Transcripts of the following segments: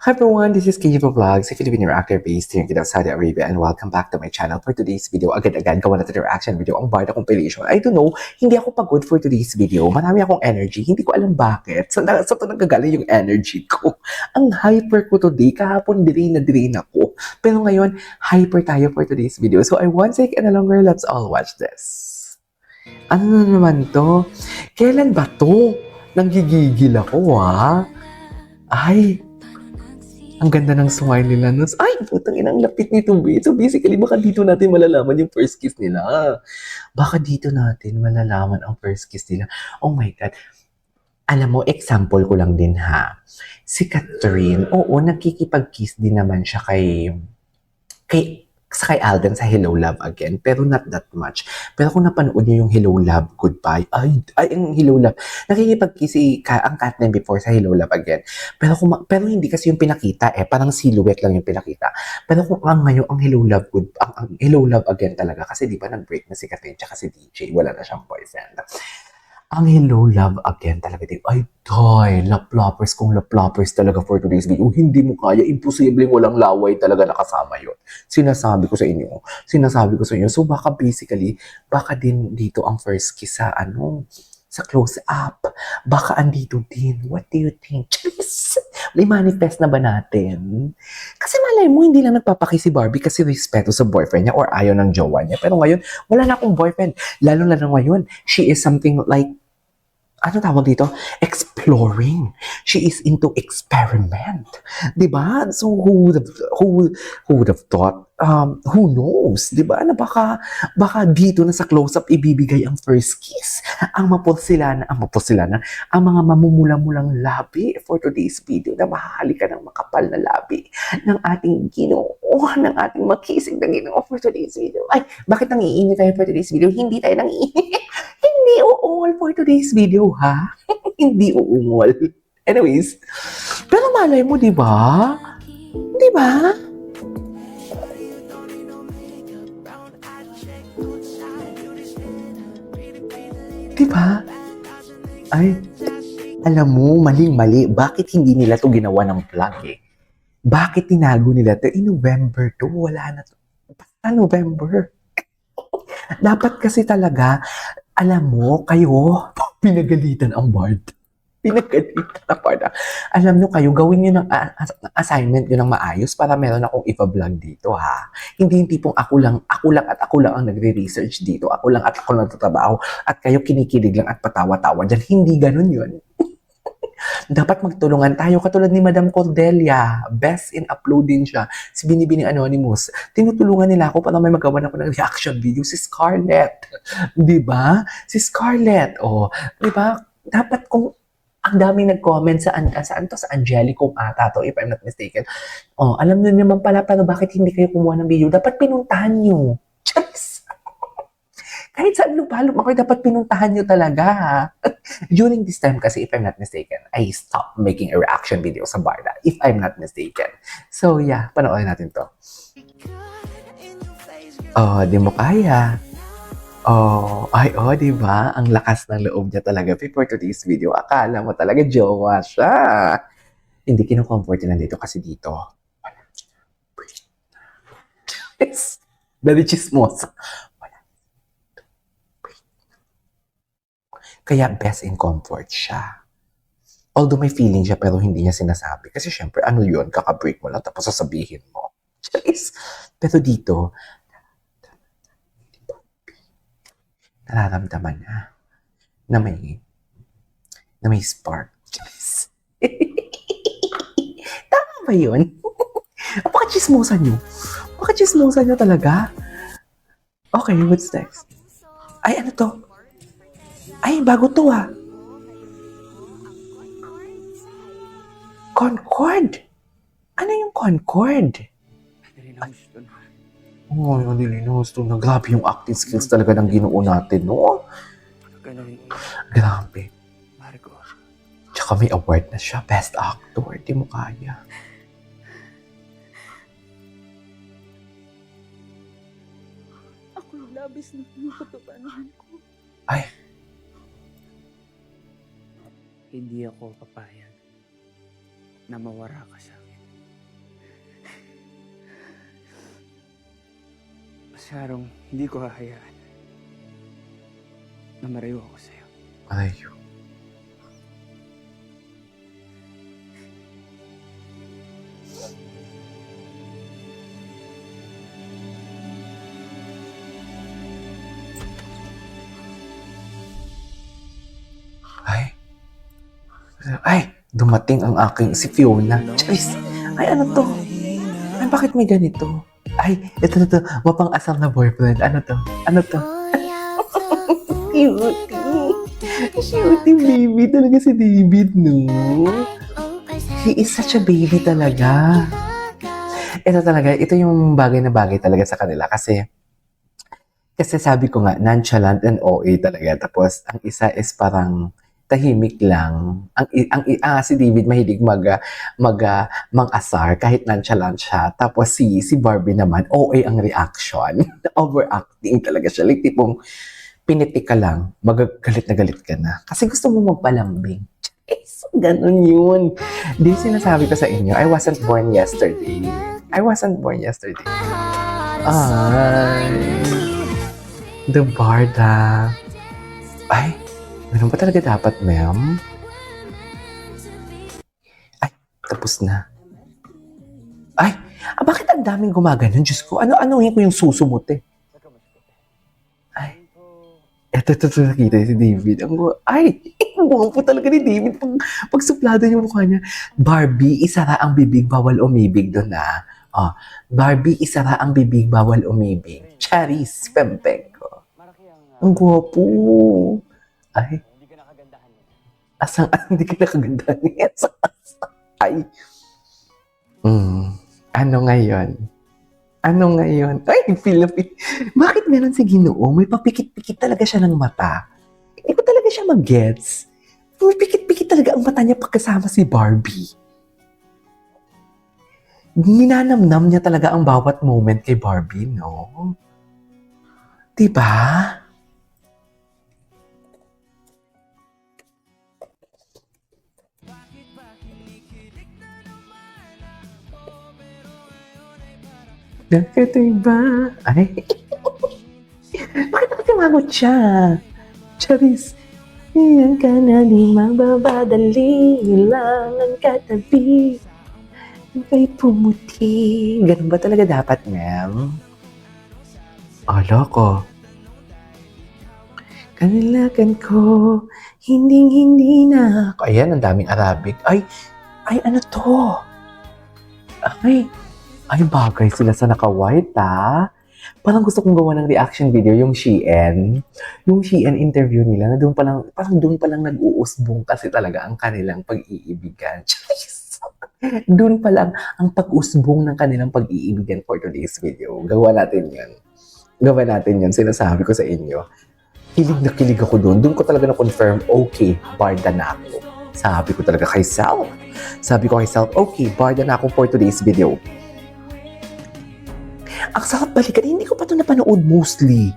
Hi everyone, this is KJ Vlogs, a Filipino reactor based here in Saudi Arabia, and welcome back to my channel. For today's video, agad-agad gawa natin reaction video ang Barda compilation. I don't know, hindi ako pagod for today's video. Marami akong energy, hindi ko alam bakit. Sa ito nagagaling yung energy ko. Ang hyper ko today, kahapon drain na drain ako. Pero ngayon, hyper tayo for today's video. So I won't take any longer, let's all watch this. Ano na naman to? Kailan ba to? Nanggigigil ako Ay, ang ganda ng smile nila. Ay, putang ina, ang lapit nito, B. So basically, baka dito natin malalaman yung first kiss nila. Baka dito natin malalaman ang first kiss nila. Oh my God. Alam mo, example ko lang din Si Catherine, oo, nagkikipag-kiss din naman siya kay Alden sa Hello Love Again, pero not that much. Pero kung napanood niyo yung Hello Love Goodbye, yung Hello Love, nakikipag-kiss ang Katniss before sa Hello Love Again. Pero hindi kasi yung pinakita parang silhouette lang yung pinakita. Pero kung ngayon ang ang Hello Love Again talaga, kasi di ba nag-break na si Katniss tsaka si DJ, wala na siyang boyfriend. Ang Hello Love Again talaga din. Ay, laplapers kung laplapers talaga for today's video. Hindi mo kaya, imposibleng walang laway talaga nakasama yun. Sinasabi ko sa inyo. So baka basically, baka din dito ang first kiss sa close up. Baka andito din. What do you think? Charis! May manifest na ba natin? Kasi malay mo, hindi lang nagpapaki si Barbie kasi respeto sa boyfriend niya or ayaw ng jowa niya. Pero ngayon, wala na akong boyfriend. Lalo na ngayon, she is something like ano tawag dito? Exploring. She is into experiment. Diba? So, who would have thought? Who knows? Diba? Na baka dito na sa close-up ibibigay ang first kiss. Ang mga mamumula-mulang labi for today's video na mahahalikan ng makapal na labi ng ating Ginoo, ng ating makisig na Ginoo for today's video. Ay, bakit nangiinit tayo for today's video? Hindi tayo nangiinit. Hindi uungol for today's video, Hindi uungol. Anyways, pero malay mo, di ba? Di ba? Di ba? Ay, alam mo, maling-mali. Bakit hindi nila to ginawa ng vlog Bakit tinago nila to? November to, wala na to. Basta November. Dapat kasi talaga, alam mo, kayo, pinagalitan ang Bard. Pinagalitan ang Bard. Alam nyo kayo, gawin nyo ng assignment nyo ng maayos para meron akong ipa-vlog dito, Hindi yung tipong ako lang ang nagre-research dito. Ako lang nagtatrabaho. At kayo kinikilig lang at patawa-tawa dyan. Hindi ganun yun. Dapat magtulungan tayo katulad ni Madam Cordelia. Best in uploading siya. Si Binibining Anonymous. Tinutulungan nila ako para may magawa ako ng reaction video. Si Scarlett. Diba? Si Scarlett. Diba? Dapat kung ang daming nag-comment sa Angelico ata to, if I'm not mistaken. Alam niyo naman pala, pero bakit hindi kayo kumuha ng video? Dapat pinuntahan nyo. Just kahit saan lupalop ako, dapat pinuntahan nyo talaga. During this time kasi, if I'm not mistaken, I stopped making a reaction video sa Barda, if I'm not mistaken. So yeah, panoorin natin to. Di mo kaya. Diba? Ang lakas ng loob niya talaga for today's video. Akala mo talaga jowa siya. Hindi kinukomfort na dito kasi dito. Very chismos. Kaya best in comfort siya. Although may feeling siya pero hindi niya sinasabi. Kasi syempre, ano yun? Kaka-break mo lang tapos sasabihin mo. Pero dito, nararamdaman niya na may spark. Tama ba yun? Napaka-chismosan nyo. Napaka-chismosan nyo talaga. Okay, what's next? Ay, ano to? Ay, bago to Concord? Ano yung Concord? Adeline Houston. Grabe yung acting skills talaga ng Ginoo natin, no? Grabe. Tsaka may award na siya. Best Actor. Di mo kaya. Ako labis na pinapatupanan ko. Ay. Hindi ako papayag na mawara ka sa akin. Sarong, hindi ko hahayaan na marayo ako sa'yo. Ay, ay, ay, dumating ang aking si Fiona. Charis, ay ano to? Ay, bakit may ganito? Ay, ito na to, mapang-asam na boyfriend. Ano to? Ano to? Cutie. Cutie baby talaga si David, no? He is such a baby talaga. Ito talaga, ito yung bagay na bagay talaga sa kanila kasi sabi ko nga, nonchalant and OA talaga. Tapos, ang isa is parang tahimik lang. Si David mahilig mang-asar kahit nonchalant siya. Tapos si Barbie naman, OA ang reaction. Overacting talaga siya. Like tipong pinitik ka lang, magagalit na galit ka na. Kasi gusto mo magpalambing. So, ganun yun. Di sinasabi ko sa inyo, I wasn't born yesterday. I wasn't born yesterday. Ay, the Barda. Ay, ganun ba talaga dapat, ma'am? Ay, tapos na. Ay, bakit ang daming gumaganon? Diyos ko, ano-anuhin ko yung susumot eh. Ay, eto nakita si David. Ang guwapo talaga ni David pag suplado yung mukha niya. Barbie, isara ang bibig, bawal umibig doon na. Oh, Barbie, isara ang bibig, bawal umibig. Charis, pempeng ko. Ang guwapo. Ay, asang hindi ka nakagandahan niya. Ay. Ano ngayon? Ay, feel na feel. Bakit meron si Ginoo? May papikit-pikit talaga siya ng mata. Hindi ko talaga siya mag-gets. May pikit-pikit talaga ang mata niya pagkasama si Barbie. Ninanamnam niya talaga ang bawat moment kay Barbie, no? Diba? Nakatiba. Ay. Bakit nakatimangot siya? Charis. Iyan ka na di magbabadali. Lang ang katabi. Ika'y pumuti. Ganun ba talaga dapat, ma'am? Ala ko. Kanilakan ko. Hinding-hindi na. Ayan, ang daming Arabic. Ay, ano to? Ay, bagay sila sa naka-white, ha? Parang gusto kong gawa ng reaction video, yung Shein. Yung Shein interview nila, na parang doon pa lang nag-uusbong kasi talaga ang kanilang pag-iibigan. Doon pa lang ang pag-usbong ng kanilang pag-iibigan for today's video. Gawa natin yun, sinasabi ko sa inyo. Kilig na kilig ako doon. Doon ko talaga na-confirm, okay, barda na ako. Sabi ko kay self, okay, barda na ako for today's video. Ang sarap balikan, hindi ko pa ito napanood mostly.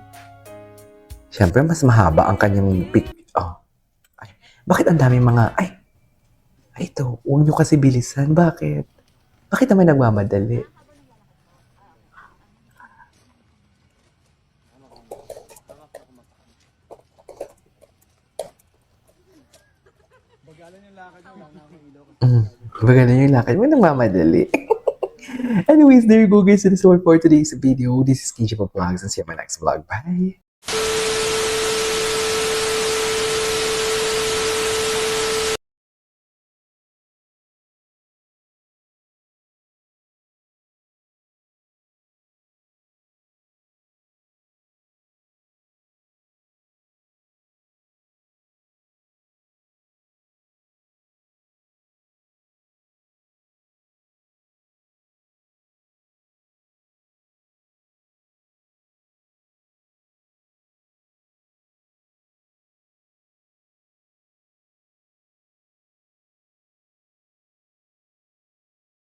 Siyempre, mas mahaba ang kanyang pic. Oh. Ay, bakit ang daming mga, ito, huwag nyo kasi bilisan. Bakit? Bakit naman nagmamadali? Bagalan yung lakad mo, nagmamadali. Anyways, there you go guys. That is all for today's video. This is KJ Vlogs and see you in my next vlog. Bye!